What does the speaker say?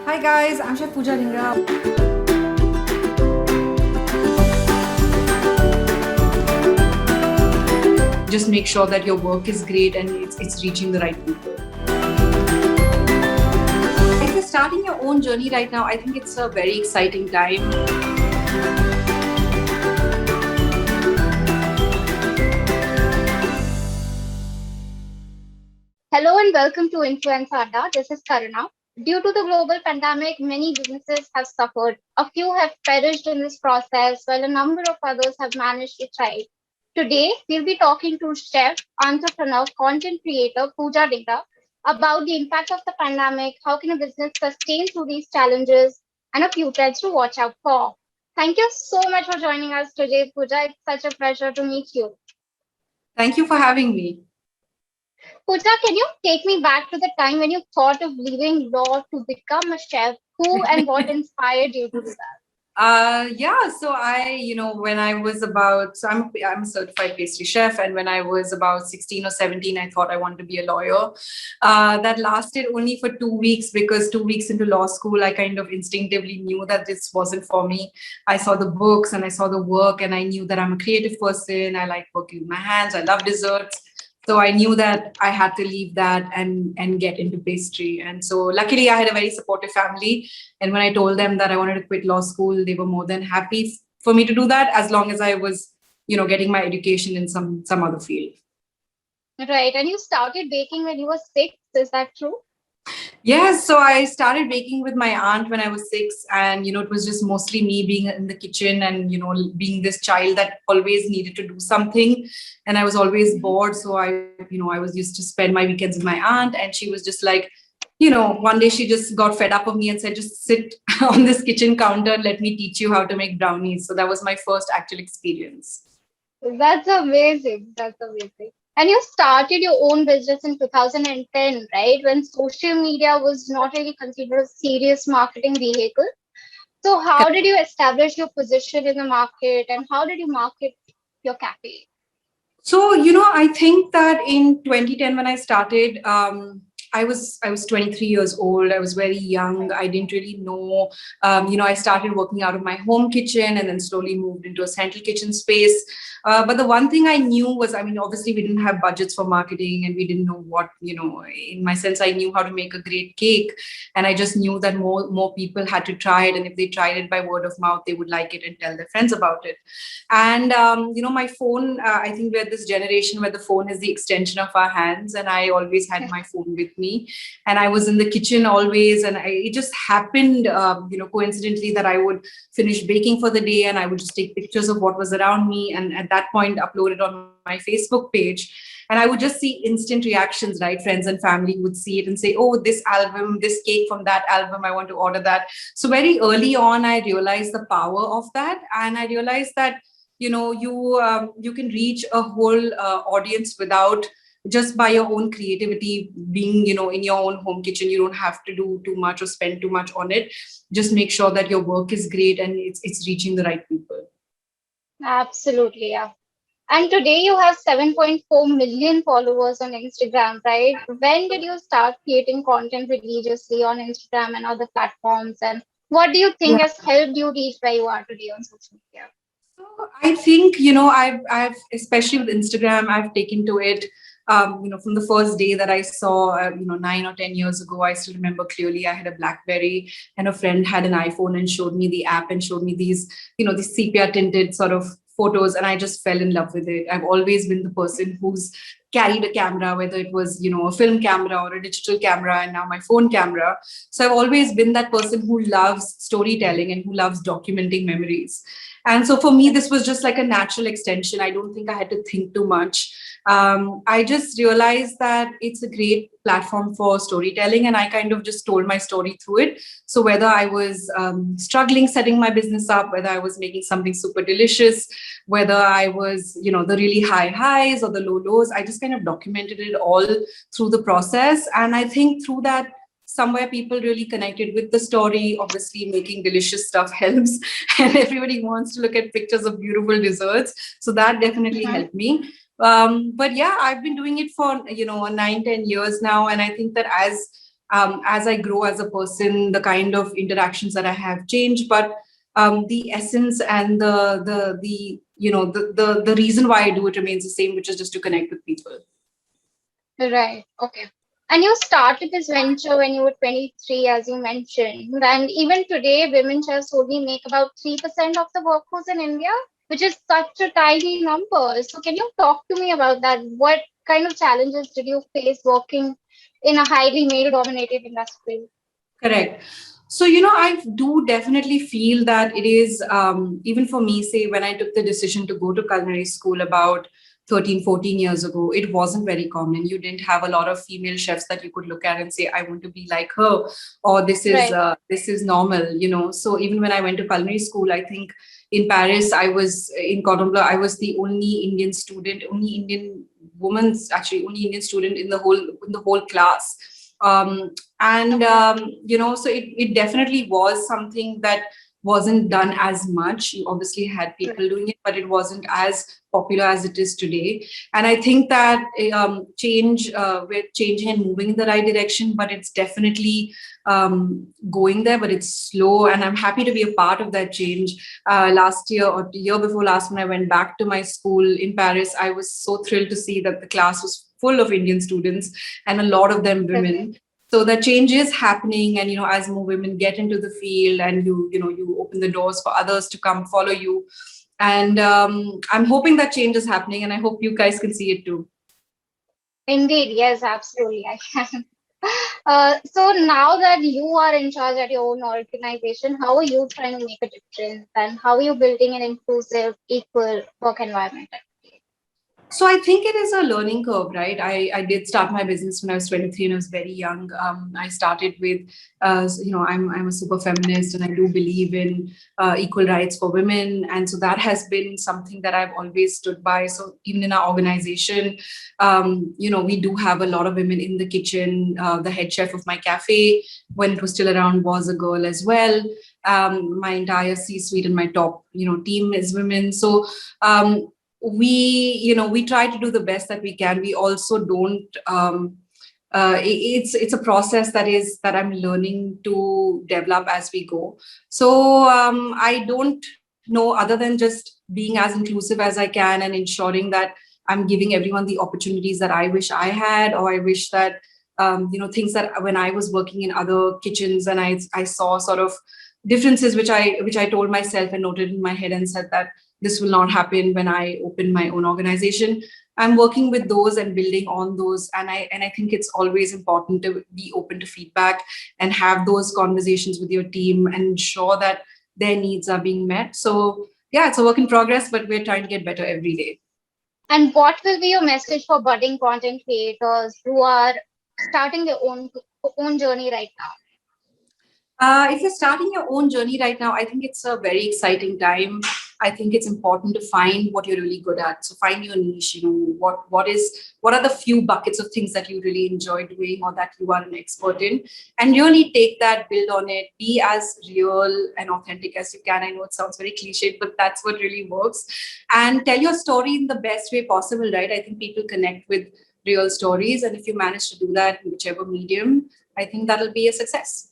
Hi guys, I'm Chef Pooja Dhingra. Just make sure that your work is great and it's reaching the right people. If you're starting your own journey right now, I think it's a very exciting time. Hello and welcome to Influencer Adda. This is Karuna. Due to the global pandemic, many businesses have suffered. A few have perished in this process, while a number of others have managed to thrive. Today, we'll be talking to chef, entrepreneur, content creator Pooja Dhingra about the impact of the pandemic, how can a business sustain through these challenges, and a few trends to watch out for. Thank you so much for joining us today, Pooja. It's such a pleasure to meet you. Thank you for having me. Pooja, can you take me back to the time when you thought of leaving law to become a chef? Who and what inspired you to do that? Yeah, so when I was about, so I'm a certified pastry chef, and when I was about 16 or 17, I thought I wanted to be a lawyer. That lasted only for 2 weeks because 2 weeks into law school, I kind of instinctively knew that this wasn't for me. I saw the books and I saw the work, and I knew that I'm a creative person. I like working with my hands. I love desserts. So I knew that I had to leave that and get into pastry. And so luckily I had a very supportive family. And when I told them that I wanted to quit law school, they were more than happy for me to do that as long as I was, getting my education in some other field. Right, and you started baking when you were 6, is that true? Yes, so I started baking with my aunt when I was 6, and it was just mostly me being in the kitchen and being this child that always needed to do something, and I was always bored. So I was used to spend my weekends with my aunt, and she was just like, one day she just got fed up of me and said, "Just sit on this kitchen counter and let me teach you how to make brownies." So that was my first actual experience. That's amazing. That's amazing. And you started your own business in 2010, right? When social media was not really considered a serious marketing vehicle. So, how did you establish your position in the market and how did you market your cafe? So, I think that in 2010 when I started, I was 23 years old. I was very young. I didn't really know. I started working out of my home kitchen and then slowly moved into a central kitchen space. But the one thing I knew was, obviously we didn't have budgets for marketing and we didn't know what, in my sense, I knew how to make a great cake. And I just knew that more people had to try it. And if they tried it by word of mouth, they would like it and tell their friends about it. And my phone, I think we're this generation where the phone is the extension of our hands, and I always had my phone with me, and I was in the kitchen always, and it just happened, coincidentally, that I would finish baking for the day and I would just take pictures of what was around me, and at that point upload it on my Facebook page. And I would just see instant reactions, right? Friends and family would see it and say, "Oh, this album, this cake from that album, I want to order that." So very early on, I realized the power of that, and I realized that you can reach a whole audience without, just by your own creativity, being in your own home kitchen. You don't have to do too much or spend too much on it. Just make sure that your work is great and it's reaching the right people. Absolutely, yeah. And today you have 7.4 million followers on Instagram, right? When did you start creating content religiously on Instagram and other platforms? And what do you think has helped you reach where you are today on social media? So I think, I've especially with Instagram, I've taken to it, from the first day that I saw, 9 or 10 years ago. I still remember clearly I had a BlackBerry and a friend had an iPhone and showed me the app and showed me these sepia tinted sort of photos. And I just fell in love with it. I've always been the person who's carried a camera, whether it was, a film camera or a digital camera, and now my phone camera. So I've always been that person who loves storytelling and who loves documenting memories. And so for me, this was just like a natural extension. I don't think I had to think too much. I just realized that it's a great platform for storytelling, and I kind of just told my story through it. So whether I was struggling setting my business up, whether I was making something super delicious, whether I was, the really high highs or the low lows, I just kind of documented it all through the process. And I think through that, somewhere people really connected with the story. Obviously, making delicious stuff helps, and everybody wants to look at pictures of beautiful desserts. So that definitely Mhm. helped me. But yeah, I've been doing it for 9, 10 years now, and I think that as As I grow as a person, the kind of interactions that I have changed, but the essence and the reason why I do it remains the same, which is just to connect with people. Right. Okay. And you started this venture when you were 23, as you mentioned. And even today, women chefs only make about 3% of the workforce in India, which is such a tiny number. So, can you talk to me about that? What kind of challenges did you face working in a highly male dominated industry? Correct. So, I do definitely feel that it is, even for me, say, when I took the decision to go to culinary school about 13, 14 years ago, it wasn't very common. You didn't have a lot of female chefs that you could look at and say, I want to be like her, or Right. this is normal. So even when I went to culinary school, I think in Paris, I was in Cordon Bleu, I was the only Indian student, only Indian woman's actually only Indian student in the whole class. And Okay. so it definitely was something that wasn't done as much. You obviously had people Right. doing it, but it wasn't as popular as it is today. And I think that we're changing and moving in the right direction, but it's definitely going there, but it's slow. And I'm happy to be a part of that change. Last year or the year before last, when I went back to my school in Paris, I was so thrilled to see that the class was full of Indian students and a lot of them Okay. women. So the change is happening, and as more women get into the field, and you open the doors for others to come follow you, and I'm hoping that change is happening, and I hope you guys can see it too. Indeed. Yes, absolutely. I can. So now that you are in charge at your own organization, how are you trying to make a difference and how are you building an inclusive, equal work environment? So I think it is a learning curve, right? I did start my business when I was 23 and I was very young. I started with, I'm a super feminist and I do believe in equal rights for women. And so that has been something that I've always stood by. So even in our organization, we do have a lot of women in the kitchen. The head chef of my cafe, when it was still around, was a girl as well. My entire C-suite and my top, team is women. So we try to do the best that we can. We also don't it's a process that I'm learning to develop as we go. So I don't know, other than just being as inclusive as I can and ensuring that I'm giving everyone the opportunities that I wish I had, or I wish that things that when I was working in other kitchens and I saw sort of differences which I told myself and noted in my head and said that this will not happen when I open my own organization. I'm working with those and building on those, and I think it's always important to be open to feedback and have those conversations with your team and ensure that their needs are being met. So yeah, it's a work in progress, but we're trying to get better every day. And what will be your message for budding content creators who are starting their own journey right now? If you're starting your own journey right now, I think it's a very exciting time. I think it's important to find what you're really good at. So find your niche. What are the few buckets of things that you really enjoy doing or that you are an expert in, and really take that, build on it, be as real and authentic as you can. I know it sounds very cliched, but that's what really works. And tell your story in the best way possible, right? I think people connect with real stories, and if you manage to do that in whichever medium, I think that'll be a success.